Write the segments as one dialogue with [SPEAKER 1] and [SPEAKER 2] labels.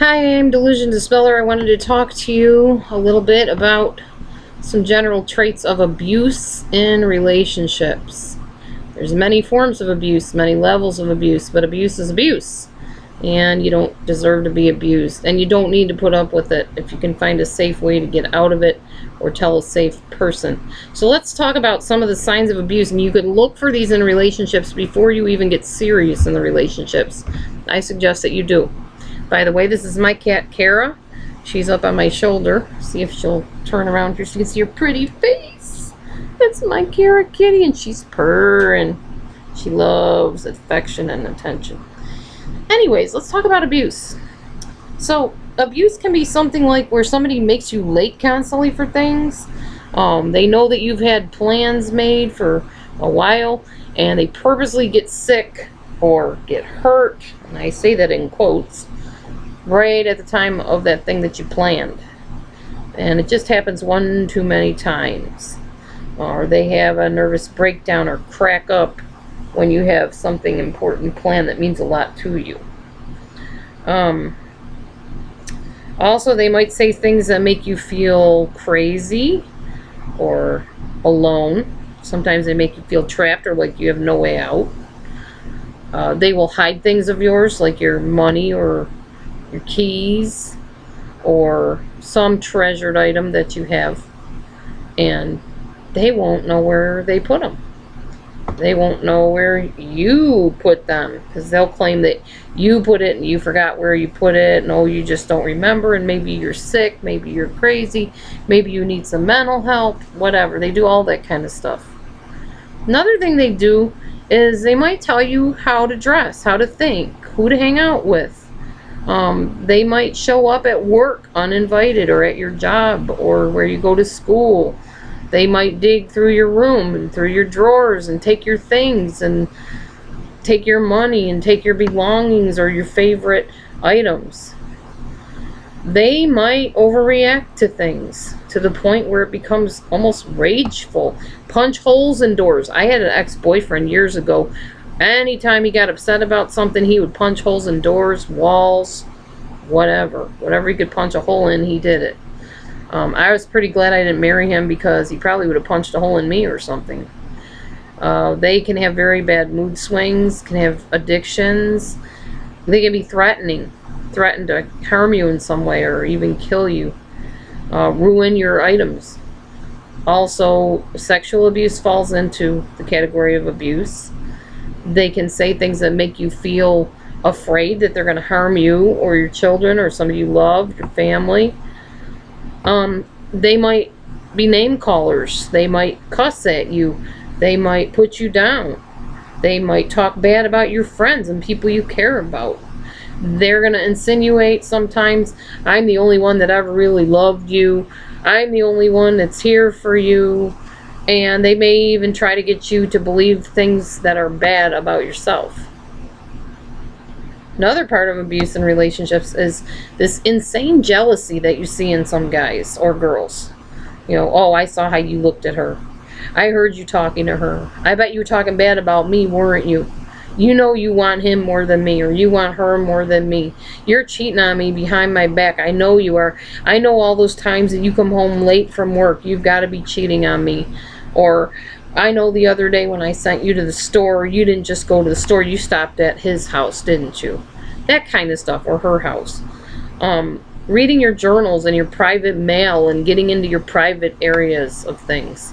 [SPEAKER 1] Hi, I'm DelusionDispeller. I wanted to talk to you a little bit about some general traits of abuse in relationships. There's many forms of abuse, many levels of abuse, but abuse is abuse. And you don't deserve to be abused. And you don't need to put up with it if you can find a safe way to get out of it or tell a safe person. So let's talk about some of the signs of abuse. And you can look for these in relationships before you even get serious in the relationships. I suggest that you do. By the way, this is my cat, Kara. She's up on my shoulder. See if she'll turn around here so you can see her pretty face. That's my Kara kitty, and she's purring. She loves affection and attention. Anyways, let's talk about abuse. So, abuse can be something like where somebody makes you late constantly for things. They know that you've had plans made for a while, and they purposely get sick or get hurt, and I say that in quotes, right at the time of that thing that you planned. And it just happens one too many times. Or they have a nervous breakdown or crack up when you have something important planned that means a lot to you. Also, they might say things that make you feel crazy or alone. Sometimes they make you feel trapped or like you have no way out. They will hide things of yours, like your money or your keys or some treasured item that you have, and they won't know where they put them. They won't know where you put them, because they'll claim that you put it and you forgot where you put it, and oh, you just don't remember, and maybe you're sick, maybe you're crazy, maybe you need some mental help, whatever. They do all that kind of stuff. Another thing they do is they might tell you how to dress, how to think, who to hang out with. They might show up at work uninvited, or at your job, or where you go to school. They might dig through your room and through your drawers and take your things and take your money and take your belongings or your favorite items. They might overreact to things to the point where it becomes almost rageful. Punch holes in doors. I had an ex-boyfriend years ago. Anytime he got upset about something, he would punch holes in doors, walls, whatever. Whatever he could punch a hole in, he did it. I was pretty glad I didn't marry him, because he probably would have punched a hole in me or something. They can have very bad mood swings, can have addictions. They can be threatening. Threaten to harm you in some way or even kill you. Ruin your items. Also, sexual abuse falls into the category of abuse. They can say things that make you feel afraid that they're going to harm you or your children or somebody you love, your family. They might be name callers. They might cuss at you. They might put you down. They might talk bad about your friends and people you care about. They're going to insinuate sometimes, I'm the only one that ever really loved you. I'm the only one that's here for you. And they may even try to get you to believe things that are bad about yourself. Another part of abuse in relationships is this insane jealousy that you see in some guys or girls. You know, oh, I saw how you looked at her. I heard you talking to her. I bet you were talking bad about me, weren't you? You know you want him more than me, or you want her more than me. You're cheating on me behind my back. I know you are. I know all those times that you come home late from work. You've got to be cheating on me. Or I know the other day when I sent you to the store, you didn't just go to the store, you stopped at his house, didn't you? That kind of stuff, or her house. Reading your journals and your private mail and getting into your private areas of things.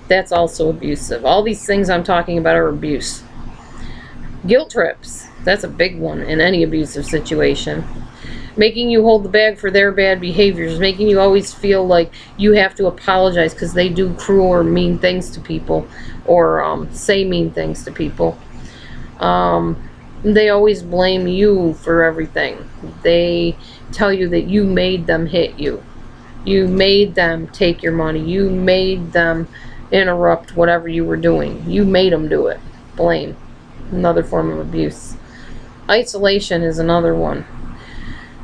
[SPEAKER 1] That's also abusive. All these things I'm talking about are abuse. Guilt trips. That's a big one in any abusive situation. Making you hold the bag for their bad behaviors. Making you always feel like you have to apologize because they do cruel or mean things to people. Or say mean things to people. They always blame you for everything. They tell you that you made them hit you. You made them take your money. You made them interrupt whatever you were doing. You made them do it. Blame. Another form of abuse. Isolation is another one.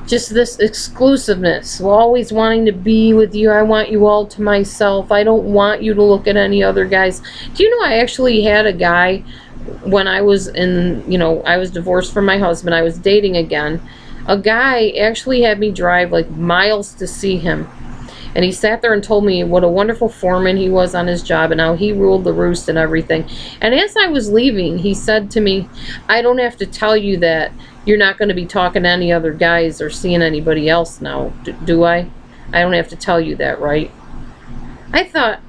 [SPEAKER 1] Just this exclusiveness. Always wanting to be with you. I want you all to myself. I don't want you to look at any other guys. Do you know I actually had a guy when I was in, I was divorced from my husband. I was dating again. A guy actually had me drive like miles to see him. And he sat there and told me what a wonderful foreman he was on his job and how he ruled the roost and everything. And as I was leaving, he said to me, I don't have to tell you that you're not going to be talking to any other guys or seeing anybody else now, do I? I don't have to tell you that, right? I thought,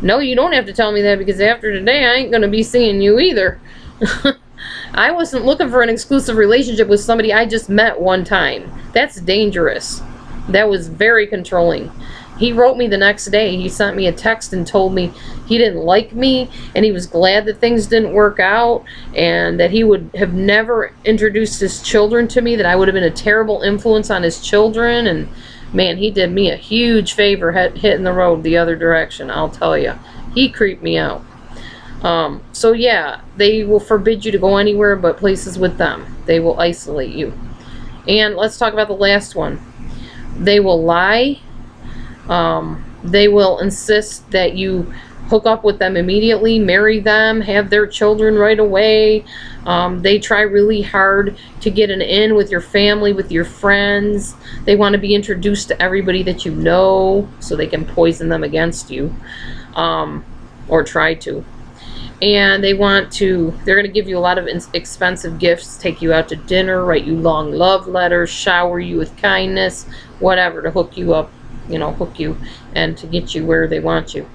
[SPEAKER 1] no, you don't have to tell me that, because after today, I ain't going to be seeing you either. I wasn't looking for an exclusive relationship with somebody I just met one time. That's dangerous. That was very controlling. He wrote me the next day. He sent me a text and told me he didn't like me and he was glad that things didn't work out and that he would have never introduced his children to me, that I would have been a terrible influence on his children. And man, he did me a huge favor hitting the road the other direction, I'll tell you. He creeped me out. So yeah, they will forbid you to go anywhere but places with them. They will isolate you. And let's talk about the last one. They will lie. They will insist that you hook up with them immediately, marry them, have their children right away. They try really hard to get an in with your family, with your friends. They want to be introduced to everybody that you know so they can poison them against you, or try to. And they're going to give you a lot of expensive gifts, take you out to dinner, write you long love letters, shower you with kindness, whatever, to hook you up, hook you and to get you where they want you.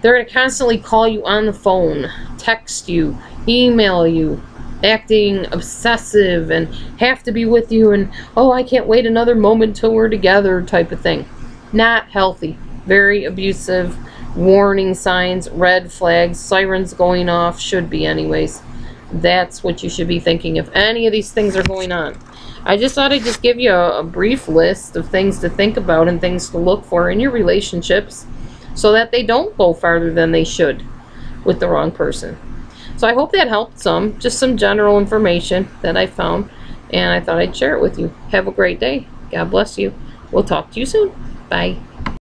[SPEAKER 1] They're going to constantly call you on the phone, text you, email you, acting obsessive and have to be with you and, oh, I can't wait another moment till we're together type of thing. Not healthy. Very abusive. Warning signs, red flags, sirens going off, should be anyways. That's what you should be thinking if any of these things are going on. I just thought I'd just give you a brief list of things to think about and things to look for in your relationships so that they don't go farther than they should with the wrong person. So I hope that helped some, just some general information that I found, and I thought I'd share it with you. Have a great day. God bless you. We'll talk to you soon. Bye.